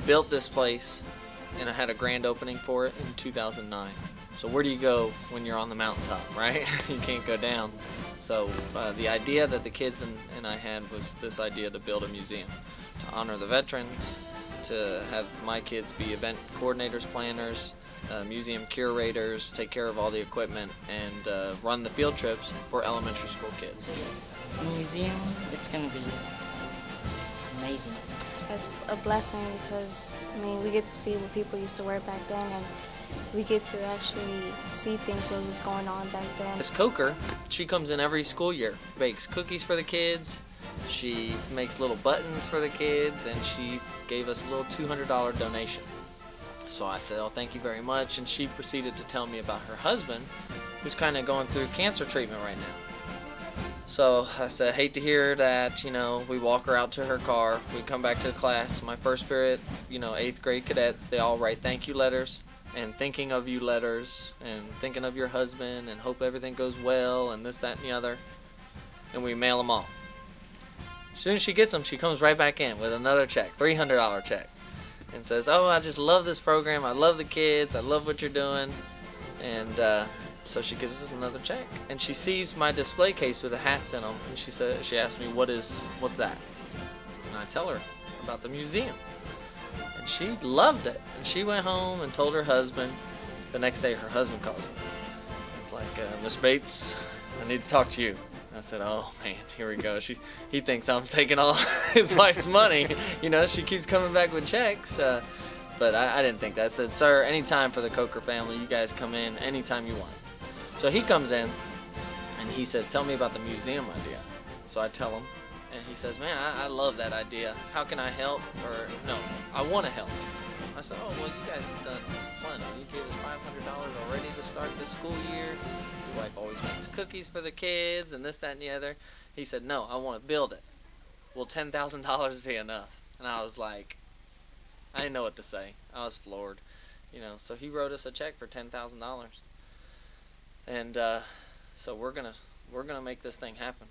built this place, and I had a grand opening for it in 2009. So where do you go when you're on the mountaintop, right? You can't go down. So the idea that the kids and I had was this idea to build a museum, to honor the veterans, to have my kids be event coordinators, planners, museum curators, take care of all the equipment, and run the field trips for elementary school kids. The museum, it's going to be amazing. It's a blessing because, I mean, we get to see what people used to wear back then, and we get to actually see things what was going on back then. This Coker, she comes in every school year, bakes cookies for the kids, she makes little buttons for the kids, and she gave us a little $200 donation. So I said, oh, thank you very much, and she proceeded to tell me about her husband, who's kind of going through cancer treatment right now. So I said, hate to hear that, you know, we walk her out to her car, we come back to the class, my first period, you know, 8th grade cadets, they all write thank you letters, and thinking of you letters, and thinking of your husband, and hope everything goes well, and this, that, and the other, and we mail them all. As soon as she gets them, she comes right back in with another check, $300 check, and says, oh, I just love this program, I love the kids, I love what you're doing, and so she gives us another check, and she sees my display case with the hats in them, and she asked me, what's that? And I tell her about the museum, and she loved it. And she went home and told her husband. The next day, her husband called me. It's like, Miss Bates, I need to talk to you. I said, oh man, here we go. He thinks I'm taking all his wife's money. You know, she keeps coming back with checks. But I didn't think that. I said, sir, anytime for the Coker family, you guys come in anytime you want. So he comes in, and he says, tell me about the museum idea. So I tell him, and he says, man, I love that idea. How can I help? Or, no, I want to help. I said, oh, well, you guys have done plenty. You gave us $500 already to start this school year. Your wife always makes cookies for the kids, and this, that, and the other. He said, no, I want to build it. Will $10,000 be enough? And I was like, I didn't know what to say. I was floored. You know, so he wrote us a check for $10,000. And so we're gonna make this thing happen.